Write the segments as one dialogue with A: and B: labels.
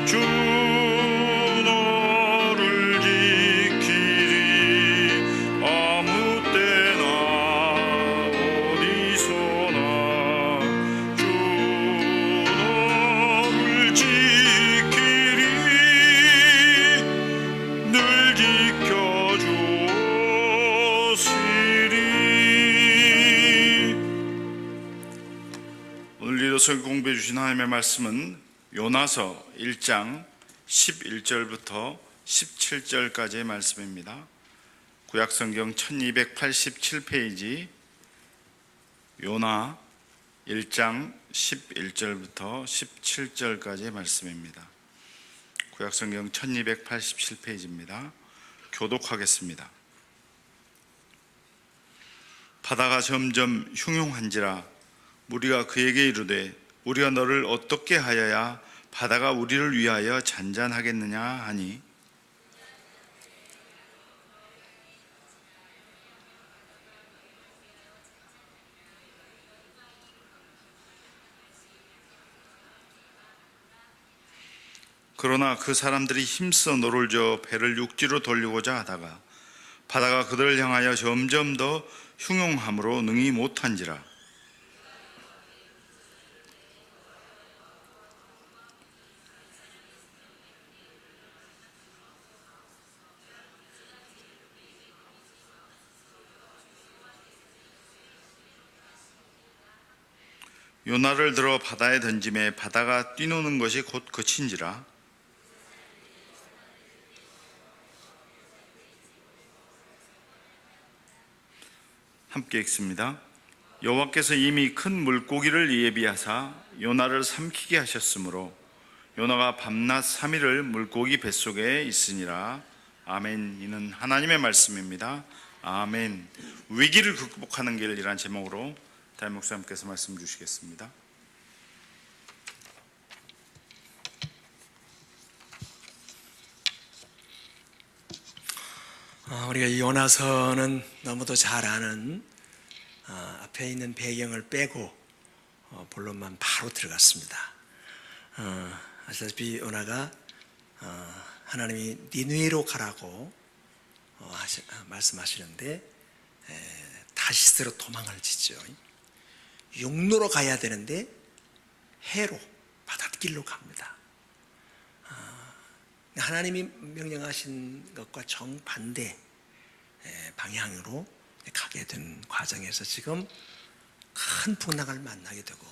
A: 주 너를 지키리. 아무 때나 어디서나 주 너를 지키리. 늘 지켜주시리. 오늘 리더서 공부해 주신 하나님의 말씀은 요나서 1장 11절부터 17절까지의 말씀입니다. 구약성경 1287페이지 요나 1장 11절부터 17절까지의 말씀입니다. 구약성경 1287페이지입니다. 교독하겠습니다. 바다가 점점 흉흉한지라 무리가 그에게 이르되 우리가 너를 어떻게 하여야 바다가 우리를 위하여 잔잔하겠느냐 하니, 그러나 그 사람들이 힘써 노를 저어 배를 육지로 돌리고자 하다가 바다가 그들을 향하여 점점 더 흉흉함으로 능히 못한지라. 요나를 들어 바다에 던짐에 바다가 뛰노는 것이 곧 그친지라. 함께 읽습니다. 여호와께서 이미 큰 물고기를 예비하사 요나를 삼키게 하셨으므로 요나가 밤낮 3일을 물고기 뱃속에 있으니라. 아멘. 이는 하나님의 말씀입니다. 아멘. 위기를 극복하는 길이란 제목으로 담임 목사님께서 말씀 주시겠습니다.
B: 우리가 이 요나서는 너무도 잘 아는 앞에 있는 배경을 빼고 본론만 바로 들어갔습니다. 아시다시피 요나가 하나님이 니느웨로 가라고 말씀하시는데 다시스로 도망을 치죠. 육로로 가야 되는데 해로 바닷길로 갑니다. 하나님이 명령하신 것과 정반대 방향으로 가게 된 과정에서 지금 큰 풍랑을 만나게 되고,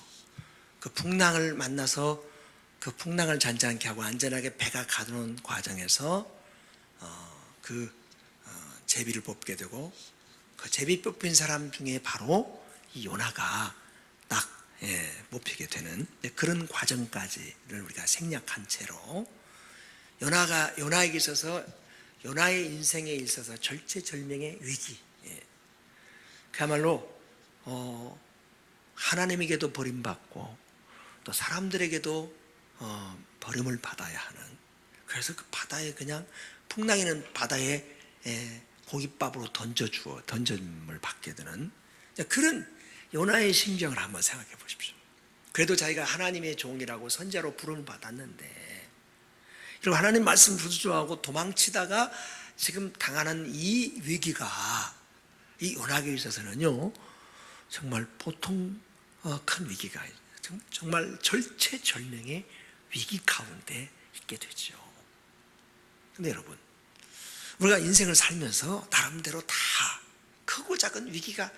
B: 그 풍랑을 만나서 그 풍랑을 잔잔케 하고 안전하게 배가 가는 과정에서 제비를 뽑게 되고, 그 제비 뽑힌 사람 중에 바로 이 요나가 딱 뽑히게 되는 그런 과정까지를 우리가 생략한 채로 요나에게 있어서, 요나의 인생에 있어서 절체절명의 위기, 그야말로 하나님에게도 버림받고 또 사람들에게도 버림을 받아야 하는, 그래서 그 바다에 그냥 풍랑이는 바다에 고깃밥으로 던짐을 받게 되는 그런 요나의 심정을 한번 생각해 보십시오. 그래도 자기가 하나님의 종이라고 선자로 부름을 받았는데, 그리고 하나님 말씀 부수조하고 도망치다가 지금 당하는 이 위기가 이 요나에게 있어서는요 정말 보통 큰 위기가, 정말 절체절명의 위기 가운데 있게 되죠. 근데 여러분, 우리가 인생을 살면서 나름대로 다 크고 작은 위기가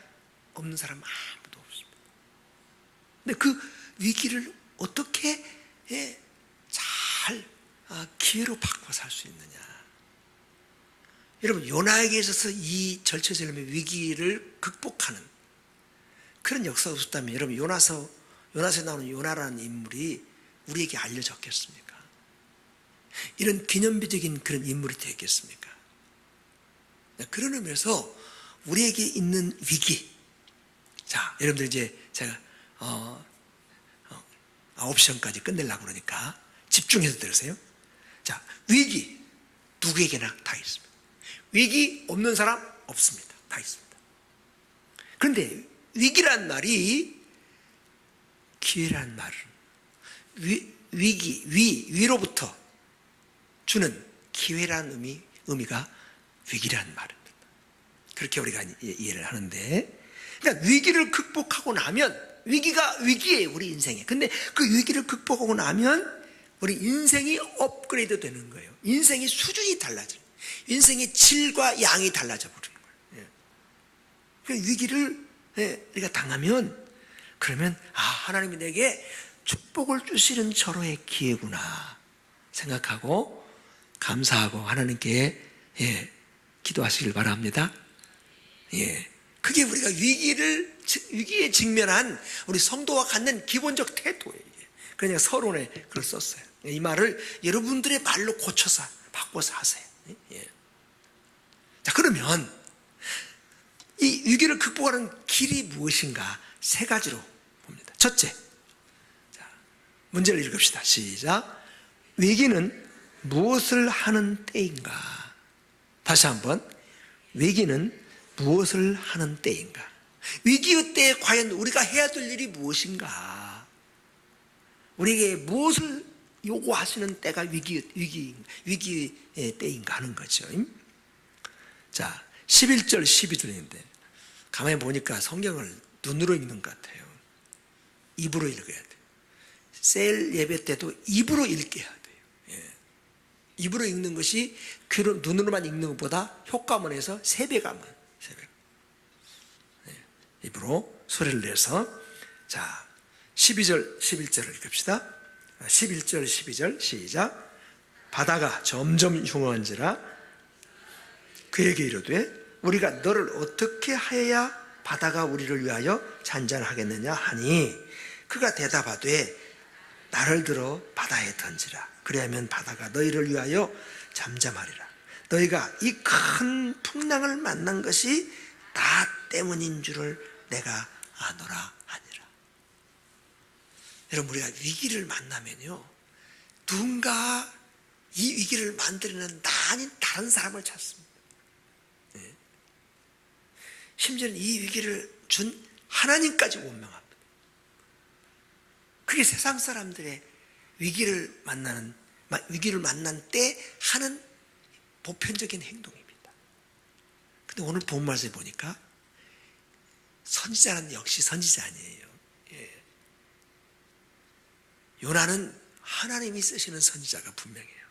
B: 없는 사람 아무도 없습니다. 근데 그 위기를 어떻게 잘 기회로 바꿔 살 수 있느냐. 여러분, 요나에게 있어서 이 절체절명의 위기를 극복하는 그런 역사가 없었다면 여러분, 요나서에 나오는 요나라는 인물이 우리에게 알려졌겠습니까? 이런 기념비적인 그런 인물이 되겠습니까? 그런 의미에서 우리에게 있는 위기, 자, 여러분들 이제 제가 9시간까지 끝내려고 그러니까 집중해서 들으세요. 자, 위기 누구에게나 다 있습니다. 위기 없는 사람 없습니다. 다 있습니다. 그런데 위기란 말이 기회란 말은 위로부터 주는 기회라는 의미가 위기라는 말입니다. 그렇게 우리가 이해를 하는데, 그러니까 위기를 극복하고 나면, 위기가 위기예요, 우리 인생에. 근데 그 위기를 극복하고 나면 우리 인생이 업그레이드 되는 거예요. 인생의 수준이 달라져요. 인생의 질과 양이 달라져 버리는 거예요. 그 위기를 우리가 당하면, 그러면 하나님이 내게 축복을 주시는 절호의 기회구나 생각하고 감사하고 하나님께 기도하시길 바랍니다. 그게 우리가 위기에 직면한 우리 성도와 갖는 기본적 태도예요. 그냥 서론에 그걸 썼어요. 이 말을 여러분들의 말로 고쳐서 바꿔서 하세요. 자, 그러면 이 위기를 극복하는 길이 무엇인가? 세 가지로 봅니다. 첫째, 자, 문제를 읽읍시다. 시작. 위기는 무엇을 하는 때인가? 다시 한번, 위기는 무엇을 하는 때인가? 위기의 때에 과연 우리가 해야 될 일이 무엇인가? 우리에게 무엇을 요구하시는 때가 위기의 때인가 하는 거죠. 자, 11절, 12절인데 가만히 보니까 성경을 눈으로 읽는 것 같아요. 입으로 읽어야 돼요. 셀 예배 때도 입으로 읽게 해야 돼요. 입으로 읽는 것이 눈으로만 읽는 것보다 효과문에서 3배가 입으로 소리를 내서, 자, 12절, 11절을 읽읍시다. 11절, 12절 시작. 바다가 점점 흉한지라 그에게 이르되 우리가 너를 어떻게 하여야 바다가 우리를 위하여 잔잔하겠느냐 하니, 그가 대답하되 나를 들어 바다에 던지라. 그리하면 바다가 너희를 위하여 잠잠하리라. 너희가 이 큰 풍랑을 만난 것이 나 때문인 줄을 내가 아노라 하니라. 여러분, 우리가 위기를 만나면요, 누군가 이 위기를 만들어내는 나 아닌 다른 사람을 찾습니다. 심지어는 이 위기를 준 하나님까지 원망합니다. 그게 세상 사람들의 위기를 만난 때 하는 보편적인 행동입니다. 근데 오늘 본 말씀에 보니까 선지자는 역시 선지자 아니에요. 요나는 하나님이 쓰시는 선지자가 분명해요.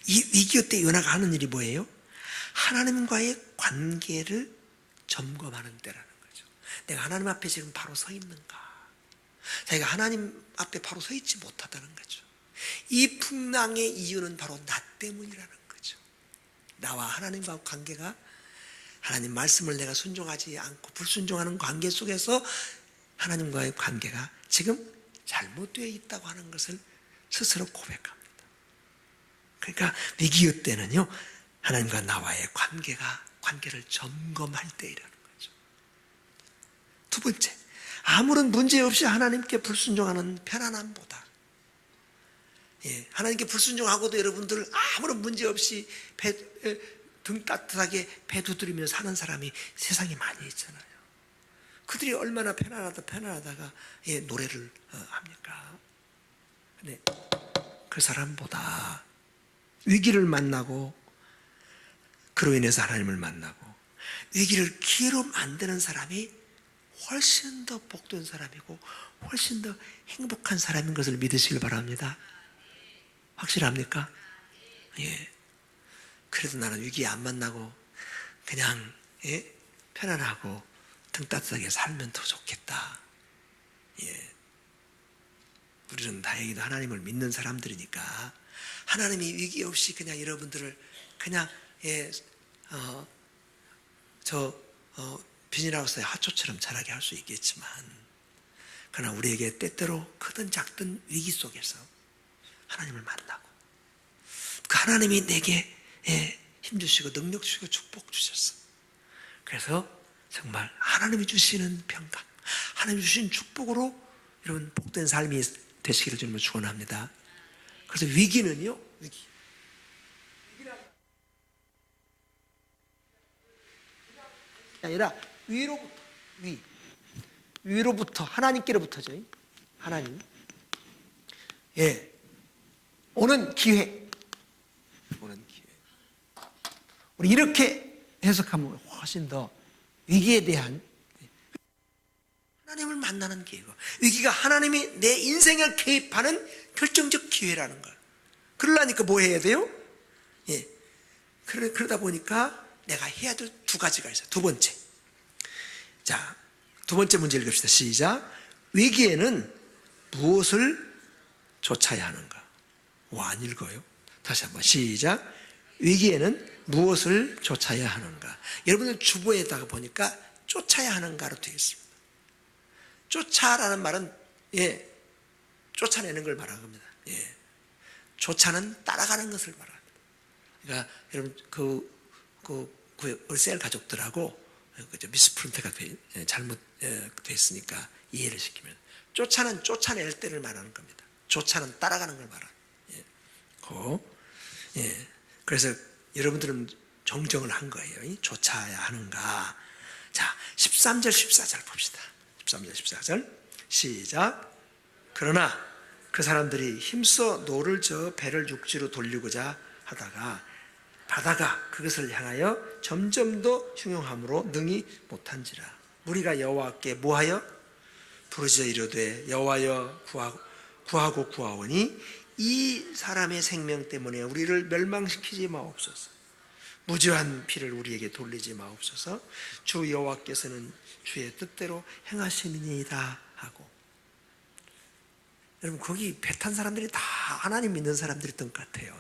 B: 이 위기 때 요나가 하는 일이 뭐예요? 하나님과의 관계를 점검하는 때라는 거죠. 내가 하나님 앞에 지금 바로 서 있는가? 자기가 하나님 앞에 바로 서 있지 못하다는 거죠. 이 풍랑의 이유는 바로 나 때문이라는 거죠. 나와 하나님과 관계가, 하나님 말씀을 내가 순종하지 않고 불순종하는 관계 속에서 하나님과의 관계가 지금 잘못되어 있다고 하는 것을 스스로 고백합니다. 그러니까 위기의 때는요, 하나님과 나와의 관계를 점검할 때이라는 거죠. 두 번째, 아무런 문제 없이 하나님께 불순종하는 편안함보다, 하나님께 불순종하고도 여러분들 아무런 문제 없이 등 따뜻하게 배 두드리며 사는 사람이 세상에 많이 있잖아요. 그들이 얼마나 편안하다가 노래를 합니까? 근데 그 사람보다 위기를 만나고 그로 인해서 하나님을 만나고 위기를 기회로 만드는 사람이 훨씬 더 복된 사람이고 훨씬 더 행복한 사람인 것을 믿으시길 바랍니다. 확실합니까? 그래도 나는 위기에 안 만나고 그냥 편안하고 등 따뜻하게 살면 더 좋겠다. 우리는 다행히도 하나님을 믿는 사람들이니까 하나님이 위기 없이 그냥 여러분들을 그냥 비닐하우스의 하초처럼 자라게 할 수 있겠지만, 그러나 우리에게 때때로 크든 작든 위기 속에서 하나님을 만나고 그 하나님이 내게 힘주시고 능력 주시고 축복 주셨어. 그래서 정말 하나님이 주시는 평강, 하나님이 주신 축복으로 여러분 복된 삶이 되시기를 주님을 축원합니다. 그래서 위기는요, 아니라 위로부터 하나님께로부터죠. 하나님 오는 기회, 우리 이렇게 해석하면 훨씬 더 위기에 대한 하나님을 만나는 기회고, 위기가 하나님이 내 인생을 개입하는 결정적 기회라는 거예요. 그러려니까 뭐 해야 돼요? 예. 그러다 보니까 내가 해야 될 두 가지가 있어요. 두 번째. 자, 두 번째 문제 읽읍시다. 시작. 위기에는 무엇을 쫓아야 하는가? 안 읽어요. 다시 한번 시작. 위기에는 무엇을 쫓아야 하는가? 여러분들 주보에다가 보니까 쫓아야 하는가로 되어 있습니다. 쫓아라는 말은 쫓아내는 걸 말하는 겁니다. 쫓아는 따라가는 것을 말합니다. 그러니까 여러분 그 을셀 가족들하고 미스프론트가 잘못됐으니까 이해를 시키면 쫓아는 쫓아낼 때를 말하는 겁니다. 쫓아는 따라가는 걸 말하는. 그래서 여러분들은 정정을 한 거예요. 쫓아야 하는가. 자, 13절 14절 봅시다. 13절 14절 시작. 그러나 그 사람들이 힘써 노를 저어 배를 육지로 돌리고자 하다가 바다가 그것을 향하여 점점 더 흉용함으로 능히 못한지라. 무리가 여호와께 뭐하여 부르짖어 이르되 여호와여 구하고 구하오니 이 사람의 생명 때문에 우리를 멸망시키지 마옵소서. 무죄한 피를 우리에게 돌리지 마옵소서. 주 여호와께서는 주의 뜻대로 행하시니이다 하고. 여러분 거기 배 탄 사람들이 다 하나님 믿는 사람들이었던 것 같아요.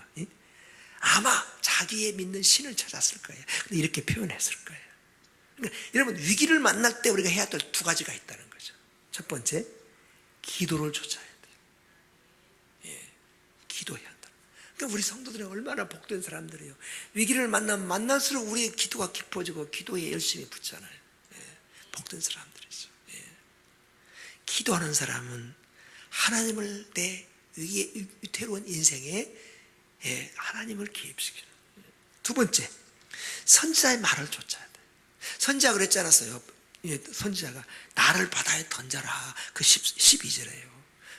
B: 아마 자기의 믿는 신을 찾았을 거예요. 근데 이렇게 표현했을 거예요. 그러니까 여러분 위기를 만날 때 우리가 해야 될 두 가지가 있다는 거죠. 첫 번째, 기도를 쫓아야 돼요. 기도해야 한다. 그러니까 우리 성도들이 얼마나 복된 사람들이에요. 위기를 만나면 만날수록 우리의 기도가 깊어지고 기도에 열심히 붙잖아요. 복된 사람들이죠. 기도하는 사람은 하나님을 내 위태로운 인생에 하나님을 개입시키는. 두 번째, 선지자의 말을 쫓아야 돼. 선지자가 그랬지 않았어요? 선지자가 나를 바다에 던져라. 그 12절에요.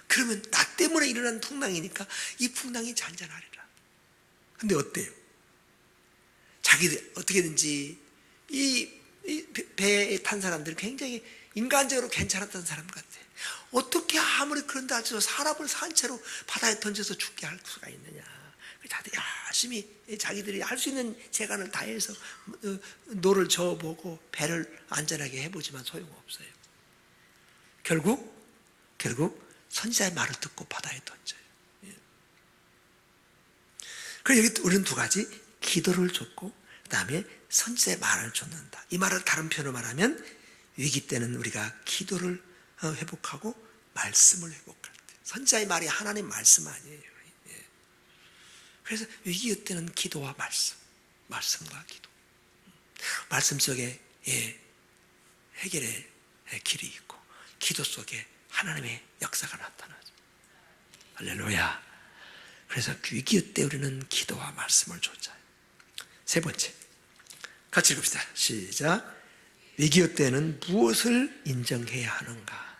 B: 그러면 나 때문에 일어난 풍랑이니까 이 풍랑이 잔잔하리라. 근데 어때요? 자기들 어떻게든지 이 배에 탄 사람들은 굉장히 인간적으로 괜찮았던 사람 같아. 어떻게 아무리 그런다 해도 사람을 산채로 바다에 던져서 죽게 할 수가 있느냐. 다들 열심히 자기들이 할 수 있는 재간을 다해서 노를 저어보고 배를 안전하게 해보지만 소용없어요. 결국 선지자의 말을 듣고 바다에 던져요. 그래서 여기 우리는 두 가지, 기도를 쫓고 그 다음에 선지자의 말을 쫓는다. 이 말을 다른 표현으로 말하면 위기 때는 우리가 기도를 회복하고 말씀을 회복할 때. 선지자의 말이 하나님 말씀 아니에요. 그래서 위기 때는 기도와 말씀과 기도. 말씀 속에 해결의 길이 있고 기도 속에 하나님의 역사가 나타나죠. 할렐루야. 그래서 위기 때 우리는 기도와 말씀을 쫓아요. 세 번째, 같이 읽읍시다. 시작. 위기 때는 무엇을 인정해야 하는가?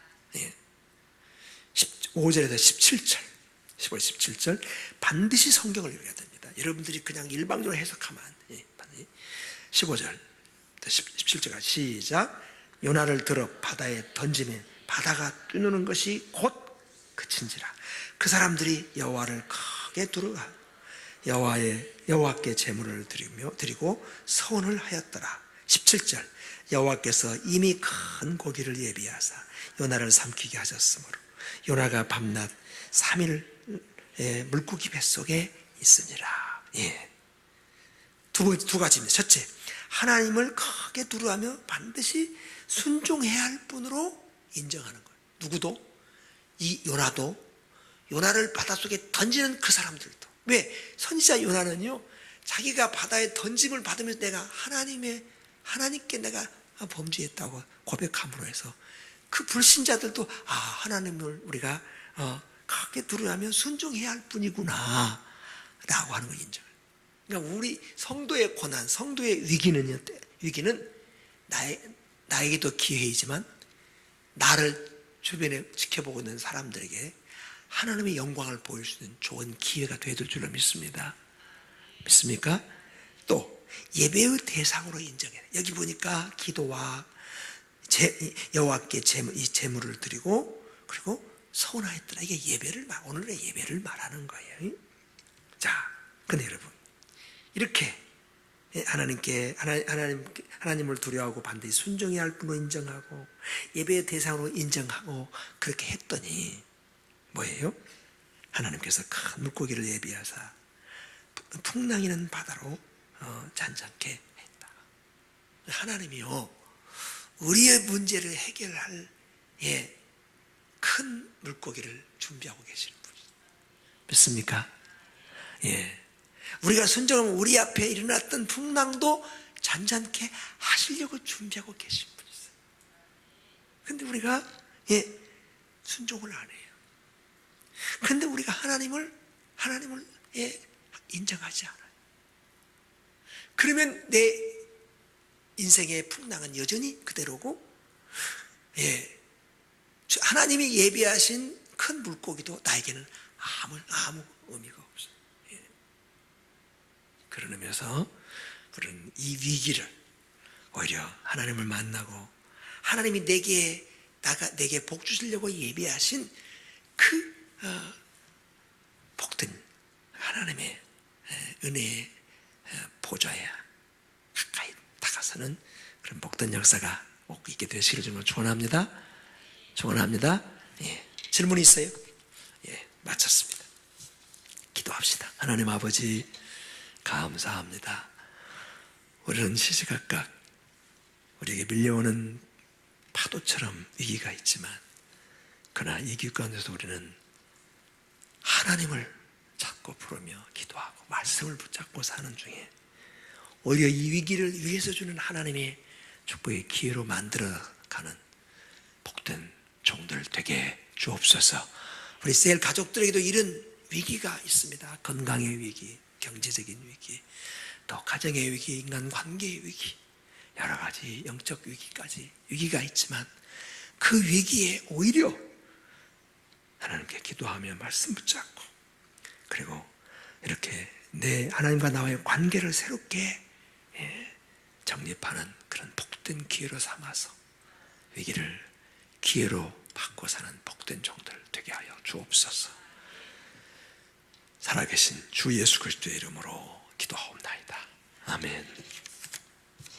B: 15절에서 17절 15절 17절 반드시 성경을 읽어야 됩니다. 여러분들이 그냥 일방적으로 해석하면 안 돼요. 15절 17절까지 시작. 요나를 들어 바다에 던지면 바다가 뛰노는 것이 곧 그친지라. 그 사람들이 여호와를 크게 두려워하고 여호와께 제물을 드리고 서원을 하였더라. 17절 여호와께서 이미 큰 고기를 예비하사 요나를 삼키게 하셨으므로 요나가 밤낮 3일 물고기 뱃속에 있으니라. 두 가지입니다. 첫째, 하나님을 크게 두려워하며 반드시 순종해야 할 분으로 인정하는 거예요. 누구도? 이 요나를 바닷속에 던지는 그 사람들도. 왜? 선지자 요나는요, 자기가 바다에 던짐을 받으면서 내가 하나님께 내가 범죄했다고 고백함으로 해서 그 불신자들도 하나님을 우리가 크게 두려워하면 순종해야 할 뿐이구나 라고 하는 걸 인정해요. 그러니까 우리 성도의 고난, 성도의 위기는 나에게도 기회이지만 나를 주변에 지켜보고 있는 사람들에게 하나님의 영광을 보일 수 있는 좋은 기회가 되어줄 줄로 믿습니다. 믿습니까? 또 예배의 대상으로 인정해요. 여기 보니까 기도와 여호와께 이 제물을 드리고 그리고 서운하였더라. 이게 오늘의 예배를 말하는 거예요. 자, 근데 여러분 이렇게 하나님을 두려워하고 반드시 순종해야 할 분으로 인정하고 예배의 대상으로 인정하고 그렇게 했더니 뭐예요? 하나님께서 큰 물고기를 예비하사 풍랑이는 바다로 잔잔케 했다. 하나님이요 우리의 문제를 해결할 큰 물고기를 준비하고 계시는 분이죠. 믿습니까? 우리가 순종하면 우리 앞에 일어났던 풍랑도 잔잔케 하시려고 준비하고 계신 분이세요. 근데 우리가 순종을 안 해요. 근데 우리가 하나님을 인정하지 않아요. 그러면 내 인생의 풍랑은 여전히 그대로고 하나님이 예비하신 큰 물고기도 나에게는 아무 의미가 없어요. 그러면서 우리는 이 위기를 오히려 하나님을 만나고 하나님이 내게 복 주시려고 예비하신 그 복된 하나님의 은혜의 보좌에 가까이 다가서는 그런 복된 역사가 꼭 있게 되시기를 정말 축원합니다. 질문이 있어요? 마쳤습니다. 기도합시다. 하나님 아버지 감사합니다. 우리는 시시각각 우리에게 밀려오는 파도처럼 위기가 있지만 그러나 이 위기 가운데서 우리는 하나님을 찾고 부르며 기도하고 말씀을 붙잡고 사는 중에 오히려 이 위기를 위해서 주는 하나님의 축복의 기회로 만들어가는 복된 종들 되게 주옵소서. 우리 셀 가족들에게도 이런 위기가 있습니다. 건강의 위기, 경제적인 위기, 또 가정의 위기, 인간관계의 위기, 여러 가지 영적 위기까지 위기가 있지만 그 위기에 오히려 하나님께 기도하며 말씀 붙잡고 그리고 이렇게 내 하나님과 나와의 관계를 새롭게 정립하는 그런 복된 기회로 삼아서 위기를 기회로 바꿔 사는 복된 종들 되게 하여 주옵소서. 살아계신 주 예수 그리스도의 이름으로 기도하옵나이다. 아멘.